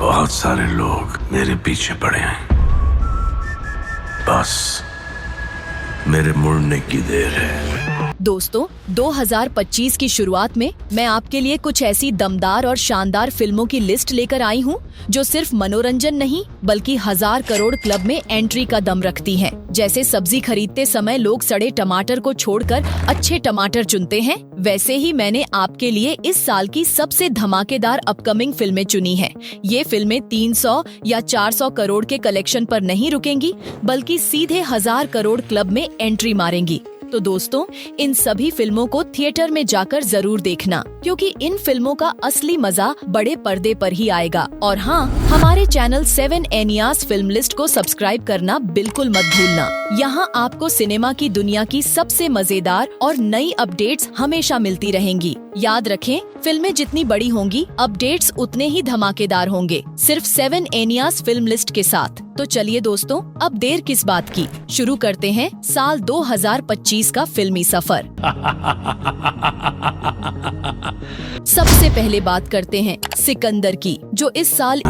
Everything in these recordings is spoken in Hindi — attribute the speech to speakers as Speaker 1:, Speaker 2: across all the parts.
Speaker 1: बहुत सारे लोग मेरे पीछे पड़े हैं, बस मेरे मुड़ने की देर है।
Speaker 2: दोस्तों, 2025 की शुरुआत में मैं आपके लिए कुछ ऐसी दमदार और शानदार फिल्मों की लिस्ट लेकर आई हूँ जो सिर्फ मनोरंजन नहीं बल्कि 1000 करोड़ क्लब में एंट्री का दम रखती हैं। जैसे सब्जी खरीदते समय लोग सड़े टमाटर को छोड़कर अच्छे टमाटर चुनते हैं, वैसे ही मैंने आपके लिए इस साल की सबसे धमाकेदार अपकमिंग फिल्में चुनी हैं। ये फिल्में 300 या 400 करोड़ के कलेक्शन पर नहीं रुकेंगी बल्कि सीधे 1000 करोड़ क्लब में एंट्री मारेंगी। तो दोस्तों, इन सभी फिल्मों को थिएटर में जाकर जरूर देखना, क्योंकि इन फिल्मों का असली मजा बड़े पर्दे पर ही आएगा। और हाँ, हमारे चैनल 7 एनियास फिल्म लिस्ट को सब्सक्राइब करना बिल्कुल मत भूलना। यहाँ आपको सिनेमा की दुनिया की सबसे मजेदार और नई अपडेट्स हमेशा मिलती रहेंगी। याद रखें, फिल्में जितनी बड़ी होंगी, अपडेट्स उतने ही धमाकेदार होंगे, सिर्फ 7 एनियास फिल्म लिस्ट के साथ। तो चलिए दोस्तों, अब देर किस बात की, शुरू करते हैं साल 2025 का फिल्मी सफर। सबसे पहले बात करते हैं सिकंदर की, जो इस साल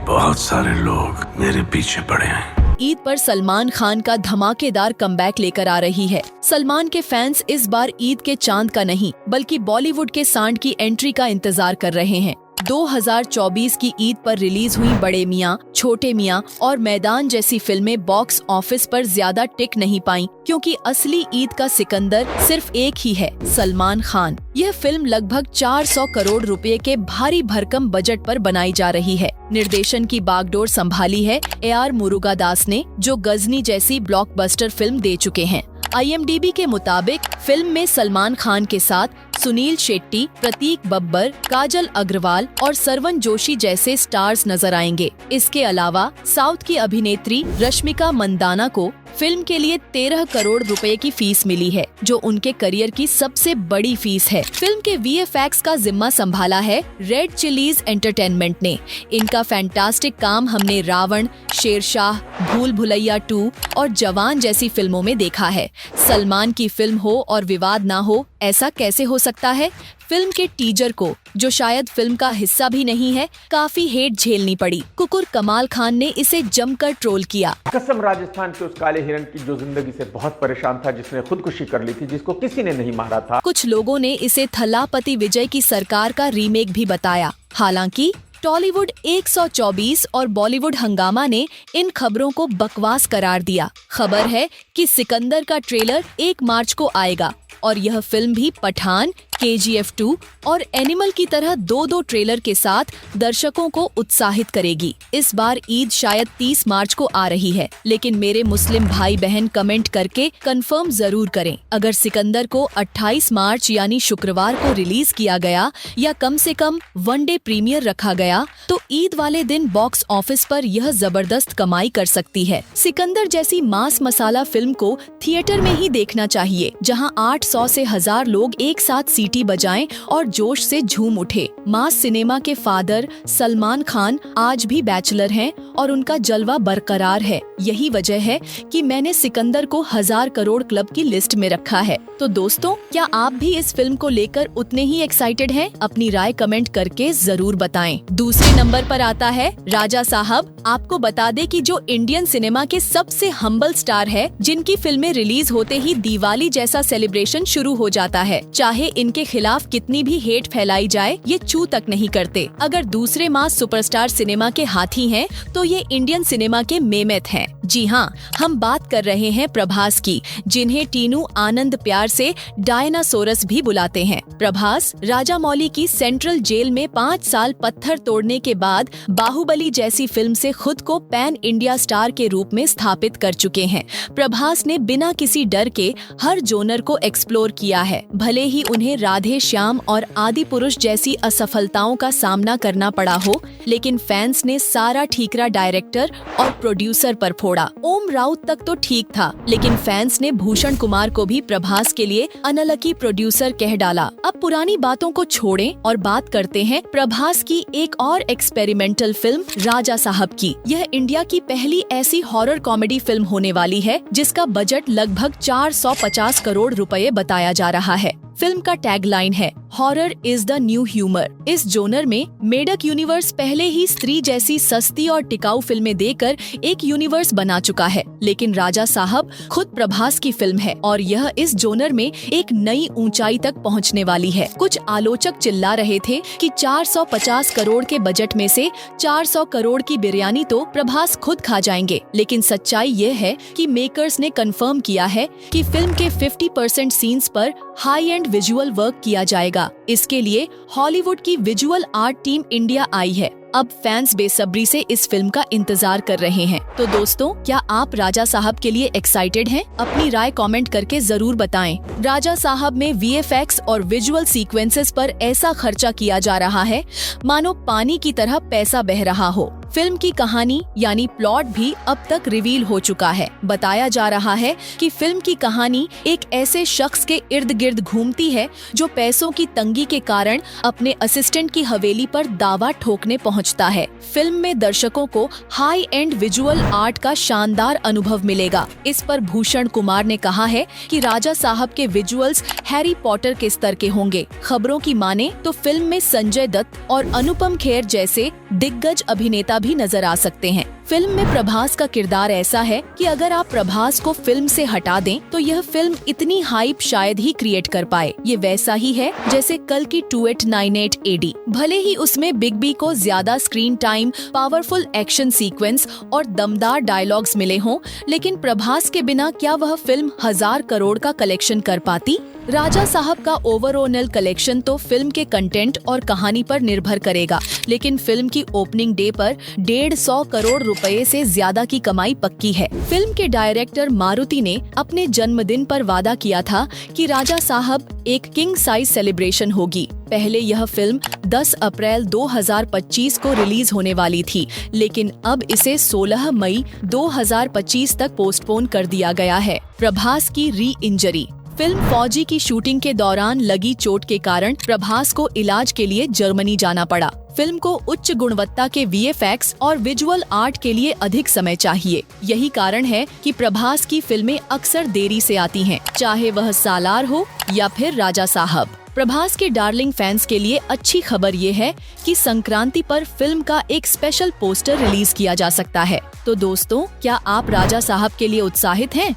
Speaker 1: बहुत सारे लोग मेरे पीछे पड़े हैं।
Speaker 2: ईद पर सलमान खान का धमाकेदार कमबैक लेकर आ रही है। सलमान के फैंस इस बार ईद के चांद का नहीं बल्कि बॉलीवुड के सांड की एंट्री का इंतजार कर रहे हैं। 2024 की ईद पर रिलीज हुई बड़े मियाँ, छोटे मियाँ और मैदान जैसी फिल्में बॉक्स ऑफिस पर ज्यादा टिक नहीं पाईं, क्योंकि असली ईद का सिकंदर सिर्फ एक ही है, सलमान खान। यह फिल्म लगभग 400 करोड़ रुपए के भारी भरकम बजट पर बनाई जा रही है। निर्देशन की बागडोर संभाली है AR मुरुगादास ने, जो गजनी जैसी ब्लॉकबस्टर फिल्म दे चुके हैं। IMDb के मुताबिक फिल्म में सलमान खान के साथ सुनील शेट्टी, प्रतीक बब्बर, काजल अग्रवाल और सरवन जोशी जैसे स्टार्स नजर आएंगे। इसके अलावा साउथ की अभिनेत्री रश्मिका मंदाना को फिल्म के लिए 13 करोड़ रुपए की फीस मिली है, जो उनके करियर की सबसे बड़ी फीस है। फिल्म के VFX का जिम्मा संभाला है रेड चिलीज एंटरटेनमेंट ने। इनका फैंटास्टिक काम हमने रावण, शेरशाह, भूल भुलैया 2 और जवान जैसी फिल्मों में देखा है। सलमान की फिल्म हो और विवाद ना हो, ऐसा कैसे हो सकता है? फिल्म के टीजर को, जो शायद फिल्म का हिस्सा भी नहीं है, काफी हेट झेलनी पड़ी। कुकुर कमाल खान ने इसे जमकर ट्रोल किया।
Speaker 3: कसम राजस्थान के उस काले हिरण की जो जिंदगी से बहुत परेशान था, जिसने खुदकुशी कर ली थी, जिसको किसी ने नहीं मारा था।
Speaker 2: कुछ लोगों ने इसे थलापति विजय की सरकार का रीमेक भी बताया। हालांकि टॉलीवुड 124 और बॉलीवुड हंगामा ने इन खबरों को बकवास करार दिया। खबर है कि सिकंदर का ट्रेलर 1 मार्च को आएगा और यह फिल्म भी पठान, KGF 2 और एनिमल की तरह 2-2 ट्रेलर के साथ दर्शकों को उत्साहित करेगी। इस बार ईद शायद 30 मार्च को आ रही है, लेकिन मेरे मुस्लिम भाई बहन कमेंट करके कंफर्म जरूर करें। अगर सिकंदर को 28 मार्च यानी शुक्रवार को रिलीज किया गया या कम से कम वनडे प्रीमियर रखा गया, तो ईद वाले दिन बॉक्स ऑफिस पर यह जबरदस्त कमाई कर सकती है। सिकंदर जैसी मास मसाला फिल्म को थिएटर में ही देखना चाहिए, जहां 800 से 1000 लोग एक साथ सीटी बजाएं और जोश से झूम उठे। मास सिनेमा के फादर सलमान खान आज भी बैचलर हैं और उनका जलवा बरकरार है। यही वजह है कि मैंने सिकंदर को 1000 करोड़ क्लब की लिस्ट में रखा है। तो दोस्तों, क्या आप भी इस फिल्म को लेकर उतने ही एक्साइटेड हैं? अपनी राय कमेंट करके जरूर बताएं। दूसरे नंबर पर आता है राजा साहब। आपको बता दें कि जो इंडियन सिनेमा के सबसे हम्बल स्टार है, जिनकी फिल्में रिलीज होते ही दिवाली जैसा सेलिब्रेशन शुरू हो जाता है। चाहे इनके खिलाफ कितनी भी हेट फैलाई जाए, ये छू तक नहीं करते। अगर दूसरे मास सुपरस्टार सिनेमा के हाथी हैं, तो ये इंडियन सिनेमा के मेमेथ हैं। जी हाँ, हम बात कर रहे हैं प्रभास की, जिन्हें टीनू आनंद प्यार से डायनासोरस भी बुलाते हैं। प्रभास राजामौली की सेंट्रल जेल में 5 साल पत्थर तोड़ने के बाद बाहुबली जैसी फिल्म से खुद को पैन इंडिया स्टार के रूप में स्थापित कर चुके हैं। प्रभास ने बिना किसी डर के हर जोनर को एक्सप्लोर किया है। भले ही उन्हें राधे श्याम और आदि पुरुष जैसी असफलताओं का सामना करना पड़ा हो, लेकिन फैंस ने सारा ठीकरा डायरेक्टर और प्रोड्यूसर पर फोड़ा। ओम राउत तक तो ठीक था, लेकिन फैंस ने भूषण कुमार को भी प्रभास के लिए अनलकी प्रोड्यूसर कह डाला। अब पुरानी बातों को छोड़ें और बात करते हैं प्रभास की एक और एक्सपेरिमेंटल फिल्म राजा साहब की। यह इंडिया की पहली ऐसी हॉरर कॉमेडी फिल्म होने वाली है जिसका बजट लगभग 450 करोड़ रुपए बताया जा रहा है। फिल्म का टैगलाइन है horror is the new humour. इस जोनर में मेडक यूनिवर्स पहले ही स्त्री जैसी सस्ती और टिकाऊ फिल्में देकर एक यूनिवर्स बना चुका है, लेकिन राजा साहब खुद प्रभास की फिल्म है और यह इस जोनर में एक नई ऊंचाई तक पहुंचने वाली है। कुछ आलोचक चिल्ला रहे थे कि 450 करोड़ के बजट में से 400 करोड़ की बिरयानी तो प्रभास खुद खा जाएंगे, लेकिन सच्चाई ये है कि मेकर्स ने कंफर्म किया है कि फिल्म के 50% सीन्स पर हाई एंड विजुअल वर्क किया जाएगा। इसके लिए हॉलीवुड की visual art team India I है। अब फैंस बेसब्री से इस फिल्म का इंतजार कर रहे हैं। तो दोस्तों, क्या आप राजा साहब के लिए एक्साइटेड हैं? अपनी राय कमेंट करके जरूर बताएं। राजा साहब में VFX और विजुअल सीक्वेंसेस पर ऐसा खर्चा किया जा रहा है मानो पानी की तरह पैसा बह रहा हो। फिल्म की कहानी यानी प्लॉट भी अब तक रिवील हो चुका है। बताया जा रहा है कि फिल्म की कहानी एक ऐसे शख्स के इर्द गिर्द घूमती है जो पैसों की तंगी के कारण अपने असिस्टेंट की हवेली पर दावा ठोकने पहुंचता है। फिल्म में दर्शकों को हाई एंड विजुअल आर्ट का शानदार अनुभव मिलेगा। इस पर भूषण कुमार ने कहा है कि राजा साहब के विजुअल्स हैरी पॉटर के स्तर के होंगे। खबरों की माने तो फिल्म में संजय दत्त और अनुपम खेर जैसे दिग्गज अभिनेता भी नजर आ सकते हैं। फिल्म में प्रभास का किरदार ऐसा है कि अगर आप प्रभास को फिल्म से हटा दें तो यह फिल्म इतनी हाइप शायद ही क्रिएट कर पाए। ये वैसा ही है जैसे कल की 2898 AD। भले ही उसमें बिग बी को ज्यादा screen time, powerful action sequence और दमदार डायलॉग्स मिले हों, लेकिन प्रभास के बिना क्या वह फिल्म 1000 करोड़ का कलेक्शन कर पाती? राजा साहब का ओवरऑल कलेक्शन तो फिल्म के कंटेंट और कहानी पर निर्भर करेगा, लेकिन फिल्म की ओपनिंग डे पर 150 करोड़ रुपए से ज्यादा की कमाई पक्की है। फिल्म के डायरेक्टर मारुति ने अपने जन्मदिन पर वादा किया था कि राजा साहब एक किंग साइज सेलिब्रेशन होगी। पहले यह फिल्म 10 अप्रैल 2025 को रिलीज होने वाली थी, लेकिन अब इसे 16 मई 2025 तक पोस्टपोन कर दिया गया है। प्रभास की री इंजरी। फिल्म फौजी की शूटिंग के दौरान लगी चोट के कारण प्रभास को इलाज के लिए जर्मनी जाना पड़ा। फिल्म को उच्च गुणवत्ता के VFX और विजुअल आर्ट के लिए अधिक समय चाहिए। यही कारण है कि प्रभास की फिल्में अक्सर देरी से आती हैं, चाहे वह सालार हो या फिर राजा साहब। प्रभास के डार्लिंग फैंस के लिए अच्छी खबर ये है कि संक्रांति पर फिल्म का एक स्पेशल पोस्टर रिलीज किया जा सकता है। तो दोस्तों, क्या आप राजा साहब के लिए उत्साहित हैं?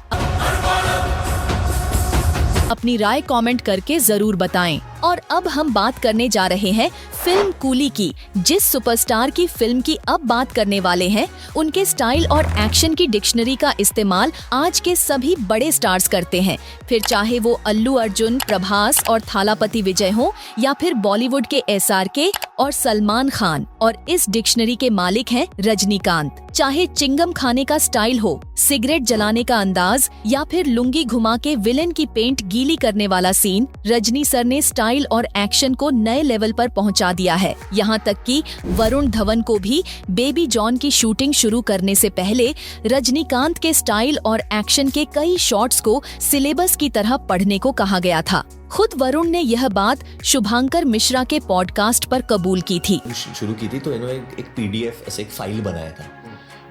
Speaker 2: अपनी राय कमेंट करके जरूर बताएं। और अब हम बात करने जा रहे हैं फिल्म कूली की। जिस सुपरस्टार की फिल्म की अब बात करने वाले हैं, उनके स्टाइल और एक्शन की डिक्शनरी का इस्तेमाल आज के सभी बड़े स्टार्स करते हैं, फिर चाहे वो अल्लू अर्जुन, प्रभास और थालापति विजय हो या फिर बॉलीवुड के SRK और सलमान खान। और इस डिक्शनरी के मालिक हैं रजनीकांत। चाहे चिंगम खाने का स्टाइल हो, सिगरेट जलाने का अंदाज या फिर लुंगी घुमा के विलेन की पेंट गीली करने वाला सीन, रजनी सर ने स्टाइल और एक्शन को नए लेवल पर पहुंचा दिया है। यहाँ तक कि वरुण धवन को भी बेबी जॉन की शूटिंग शुरू करने से पहले रजनीकांत के स्टाइल और एक्शन के कई शॉट्स को सिलेबस की तरह पढ़ने को कहा गया था। खुद वरुण ने यह बात शुभांकर मिश्रा के पॉडकास्ट पर कबूल की थी।
Speaker 4: शुरू की थी तो इन्होंने एक PDF ऐसे एक फाइल बनाया था,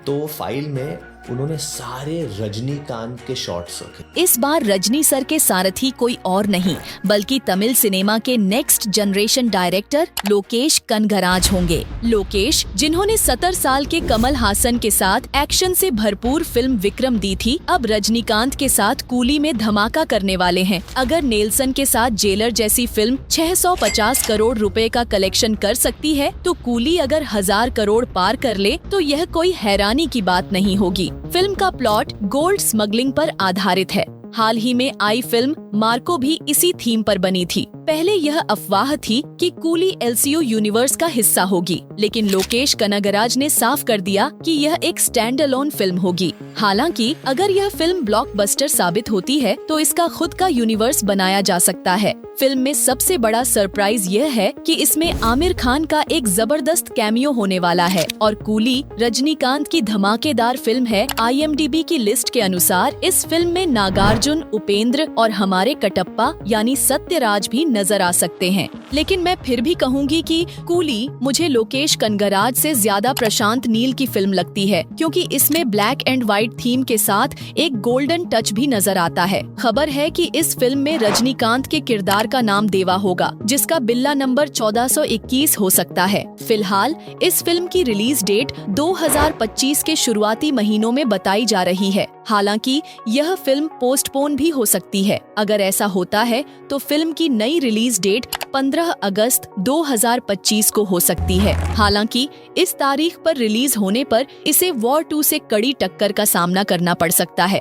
Speaker 4: तो फाइल में उन्होंने सारे रजनीकांत के शॉट्स रखे।
Speaker 2: इस बार रजनी सर के सारथी कोई और नहीं बल्कि तमिल सिनेमा के next generation director Lokesh Kanagaraj होंगे। लोकेश, जिन्होंने 70 साल के कमल हासन के साथ एक्शन से भरपूर फिल्म विक्रम दी थी, अब रजनीकांत के साथ कूली में धमाका करने वाले हैं। अगर नेल्सन के साथ जेलर जैसी फिल्म 650 करोड़ रुपए का कलेक्शन कर सकती है, तो कूली अगर 1000 करोड़ पार कर ले तो यह कोई हैरानी की बात नहीं होगी। फिल्म का प्लॉट गोल्ड स्मगलिंग पर आधारित है। हाल ही में आई फिल्म मार्को भी इसी थीम पर बनी थी। पहले यह अफवाह थी कि कूली LCU यूनिवर्स का हिस्सा होगी, लेकिन लोकेश कनगराज ने साफ कर दिया कि यह एक स्टैंड अलोन फिल्म होगी। हालांकि अगर यह फिल्म ब्लॉकबस्टर साबित होती है तो इसका खुद का यूनिवर्स बनाया जा सकता है। फिल्म में सबसे बड़ा सरप्राइज यह है कि इसमें आमिर खान का एक जबरदस्त कैमियो होने वाला है और कूली रजनीकांत की धमाकेदार फिल्म है। IMDb की लिस्ट के अनुसार इस फिल्म में नागार्जुन, उपेंद्र और हमारे कटप्पा यानी सत्यराज भी नजर आ सकते हैं। लेकिन मैं फिर भी कहूंगी कि कूली मुझे लोकेश कनगराज से ज्यादा प्रशांत नील की फिल्म लगती है, क्योंकि इसमें ब्लैक एंड व्हाइट थीम के साथ एक गोल्डन टच भी नजर आता है। खबर है कि इस फिल्म में रजनीकांत के किरदार का नाम देवा होगा, जिसका बिल्ला नंबर 1421 हो सकता है। फिलहाल इस फिल्म की रिलीज डेट 2025 के शुरुआती महीनों में बताई जा रही है। हालांकि यह फिल्म पोस्टपोन भी हो सकती है। अगर ऐसा होता है तो फिल्म की नई रिलीज डेट 15 अगस्त 2025 को हो सकती है। हालांकि इस तारीख पर रिलीज होने पर इसे वॉर 2 से कड़ी टक्कर का सामना करना पड़ सकता है।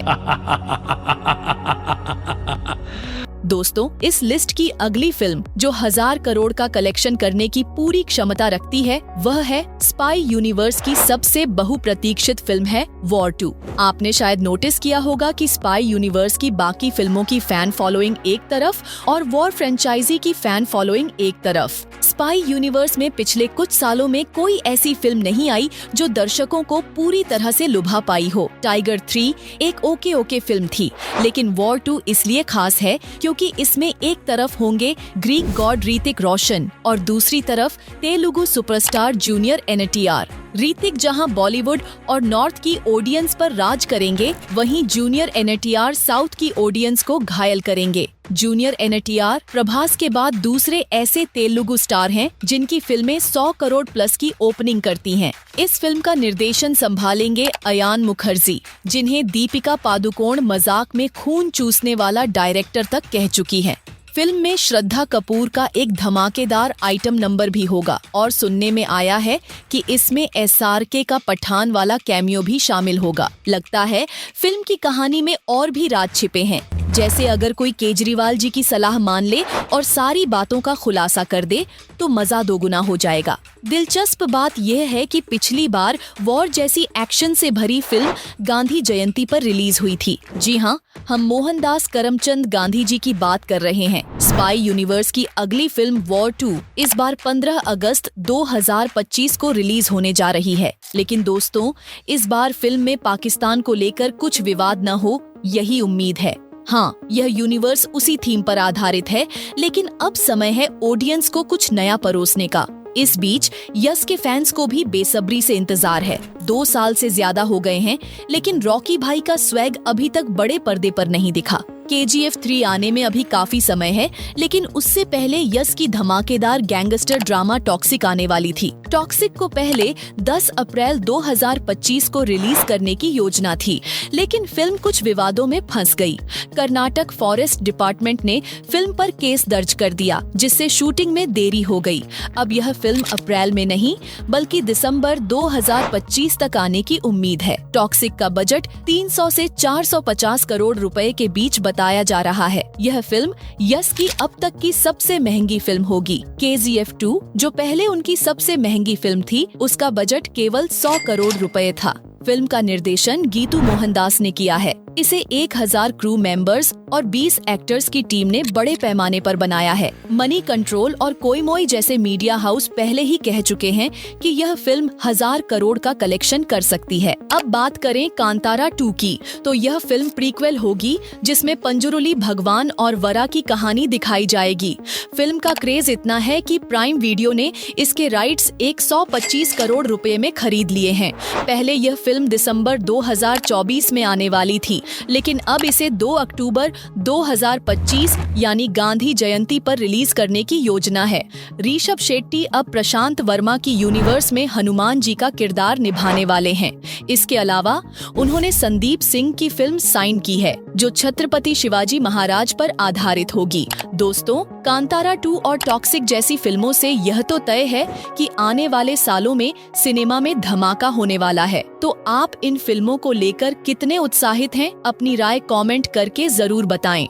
Speaker 2: दोस्तों, इस लिस्ट की अगली फिल्म जो 1000 करोड़ का कलेक्शन करने की पूरी क्षमता रखती है, वह है स्पाई यूनिवर्स की सबसे बहुप्रतीक्षित फिल्म है वॉर 2। आपने शायद नोटिस किया होगा कि स्पाई यूनिवर्स की बाकी फिल्मों की फैन फॉलोइंग एक तरफ और वॉर फ्रेंचाइजी की फैन फॉलोइंग एक तरफ। स्पाई यूनिवर्स में पिछले कुछ सालों में कोई ऐसी फिल्म नहीं आई जो दर्शकों को पूरी तरह से लुभा पाई हो। टाइगर 3 एक ओके फिल्म थी, लेकिन वॉर 2 इसलिए खास है क्योंकि इसमें एक तरफ होंगे ग्रीक गॉड ऋतिक रोशन और दूसरी तरफ Telugu superstar junior NTR। Hrithik जहां बॉलीवुड और नॉर्थ की ऑडियंस पर राज करेंगे, वहीं जूनियर NTR साउथ की ऑडियंस को घायल करेंगे। जूनियर NTR प्रभास के बाद दूसरे ऐसे तेलुगु स्टार हैं जिनकी फिल्में 100 करोड़ प्लस की ओपनिंग करती हैं। इस फिल्म का निर्देशन संभालेंगे अयान मुखर्जी, जिन्हें दीपिका पादुकोण मजाक में खून चूसने वाला डायरेक्टर तक कह चुकी हैं। फिल्म में श्रद्धा कपूर का एक धमाकेदार आइटम नंबर भी होगा और सुनने में आया है कि इसमें SRK का पठान वाला कैमियो भी शामिल होगा। लगता है फिल्म की कहानी में और भी राज छिपे हैं, जैसे अगर कोई केजरीवाल जी की सलाह मान ले और सारी बातों का खुलासा कर दे तो मजा दोगुना हो जाएगा। दिलचस्प बात यह है कि पिछली बार वॉर जैसी एक्शन से भरी फिल्म गांधी जयंती पर रिलीज हुई थी। जी हाँ, हम मोहनदास करमचंद गांधी जी की बात कर रहे हैं। स्पाई यूनिवर्स की अगली फिल्म वॉर 2 इस बार 15 अगस्त 2025 को रिलीज होने जा रही है। लेकिन दोस्तों, इस बार फिल्म में पाकिस्तान को लेकर कुछ विवाद न हो, यही उम्मीद है। हाँ, यह यूनिवर्स उसी थीम पर आधारित है, लेकिन अब समय है ऑडियंस को कुछ नया परोसने का। इस बीच यस के फैंस को भी बेसब्री से इंतजार है। 2 साल से ज्यादा हो गए हैं, लेकिन रॉकी भाई का स्वैग अभी तक बड़े पर्दे पर नहीं दिखा। KGF 3 आने में अभी काफी समय है, लेकिन उससे पहले यस की धमाकेदार गैंगस्टर ड्रामा टॉक्सिक आने वाली थी। टॉक्सिक को पहले 10 अप्रैल 2025 को रिलीज करने की योजना थी, लेकिन फिल्म कुछ विवादों में फंस गई। कर्नाटक फॉरेस्ट डिपार्टमेंट ने फिल्म पर केस दर्ज कर दिया, जिससे शूटिंग में देरी हो गई। अब यह फिल्म अप्रैल में नहीं बल्कि दिसंबर 2025 तक आने की उम्मीद है। टॉक्सिक का बजट 300 से 450 करोड़ रुपए के बीच बताया जा रहा है। यह फिल्म यस की अब तक की सबसे महंगी फिल्म होगी। KGF 2 जो पहले उनकी सबसे महंगी फिल्म थी, उसका बजट केवल 100 करोड़ रुपए था। फिल्म का निर्देशन गीतू मोहनदास ने किया है। इसे 1000 क्रू मेंबर्स और 20 एक्टर्स की टीम ने बड़े पैमाने पर बनाया है। मनी कंट्रोल और कोईमोई जैसे मीडिया हाउस पहले ही कह चुके हैं कि यह फिल्म 1000 करोड़ का कलेक्शन कर सकती है। अब बात करें कांतारा 2 की, तो यह फिल्म प्रीक्वेल होगी जिसमें पंजुरुली भगवान और वरा की कहानी दिखाई जाएगी। फिल्म का क्रेज इतना है कि प्राइम वीडियो ने इसके राइट्स 125 करोड़ रुपए में खरीद लिए हैं। पहले यह फिल्म दिसंबर 2024 में आने वाली थी, लेकिन अब इसे 2 अक्टूबर 2025 यानी गांधी जयंती पर रिलीज करने की योजना है। ऋषभ शेट्टी अब प्रशांत वर्मा की यूनिवर्स में हनुमान जी का किरदार निभाने वाले हैं। इसके अलावा उन्होंने संदीप सिंह की फिल्म साइन की है, जो छत्रपति शिवाजी महाराज पर आधारित होगी। दोस्तों, कांतारा 2 और टॉक्सिक जैसी फिल्मों से यह तो तय है कि आने वाले सालों में सिनेमा में धमाका होने वाला है। तो आप इन फिल्मों को लेकर कितने उत्साहित हैं? अपनी राय कमेंट करके जरूर बताएं।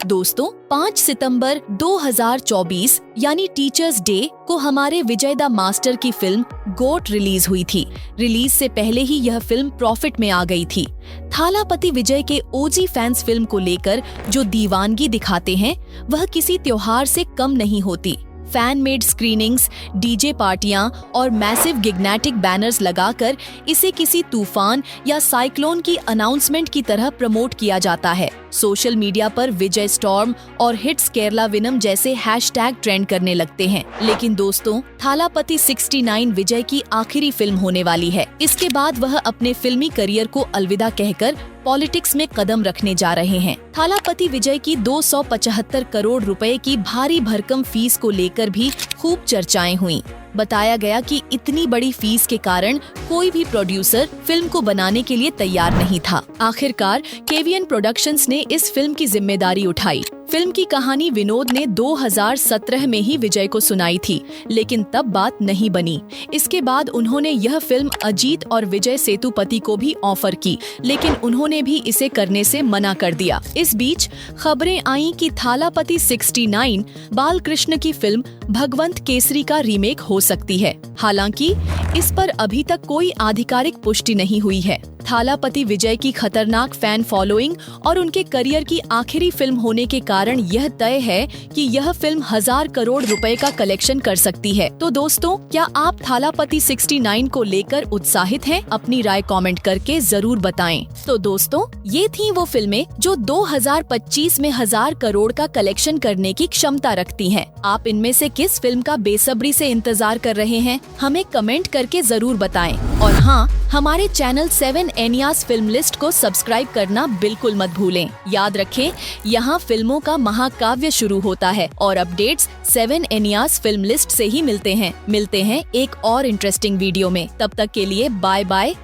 Speaker 2: दोस्तों, 5 सितंबर 2024 यानी टीचर्स डे को हमारे विजय द मास्टर की फिल्म गोट रिलीज हुई थी। रिलीज से पहले ही यह फिल्म प्रॉफिट में आ गई थी। थालापति विजय के OG फैंस फिल्म को लेकर जो दीवानगी दिखाते हैं, वह किसी त्योहार से कम नहीं होती। फैन मेड स्क्रीनिंग्स, DJ पार्टियां और मैसिव गिग्नेटिक बैनर्स लगाकर इसे किसी तूफान या साइक्लोन की अनाउंसमेंट की तरह प्रमोट किया जाता है। सोशल मीडिया पर विजय स्टॉर्म और हिट्स केरला विनम जैसे हैशटैग ट्रेंड करने लगते हैं। लेकिन दोस्तों, थालापति 69 विजय की आखिरी फिल्म होने वाली है। इसके बाद वह अपने फिल्मी करियर को अलविदा कहकर पॉलिटिक्स में कदम रखने जा रहे हैं। थालापति विजय की 275 करोड़ रुपए की भारी भरकम फीस को लेकर भी खूब चर्चाएं हुई। बताया गया कि इतनी बड़ी फीस के कारण कोई भी प्रोड्यूसर फिल्म को बनाने के लिए तैयार नहीं था। आखिरकार केवीएन प्रोडक्शंस ने इस फिल्म की जिम्मेदारी उठाई। फिल्म की कहानी विनोद ने 2017 में ही विजय को सुनाई थी, लेकिन तब बात नहीं बनी। इसके बाद उन्होंने यह फिल्म अजीत और विजय सेतुपति को भी ऑफर की, लेकिन उन्होंने भी इसे करने से मना कर दिया। इस बीच खबरें आईं कि थालापति 69 बालकृष्ण की फिल्म भगवंत केसरी का रीमेक हो सकती है। हालांकि इस पर अभी तक कोई आधिकारिक पुष्टि नहीं हुई है। थालापति विजय की खतरनाक फैन फॉलोइंग और उनके करियर की आखिरी फिल्म होने के कारण यह तय है कि यह फिल्म 1000 करोड़ रुपए का कलेक्शन कर सकती है। तो दोस्तों, क्या आप थालापति 69 को लेकर उत्साहित हैं? अपनी राय कमेंट करके जरूर बताएं। तो दोस्तों, ये थी वो फिल्में जो 2025 में 1000 करोड़ का कलेक्शन करने की क्षमता रखती हैं। आप इनमें से किस फिल्म का बेसब्री से इंतजार कर रहे हैं? हमें कमेंट करके जरूर बताएं। और हाँ, हमारे चैनल 7 एनियास फिल्म लिस्ट को सब्सक्राइब करना बिल्कुल मत भूलें। याद रखें, यहाँ फिल्मों का महाकाव्य शुरू होता है और अपडेट्स 7 एनियास फिल्म लिस्ट से ही मिलते हैं एक और इंटरेस्टिंग वीडियो में। तब तक के लिए बाय बाय,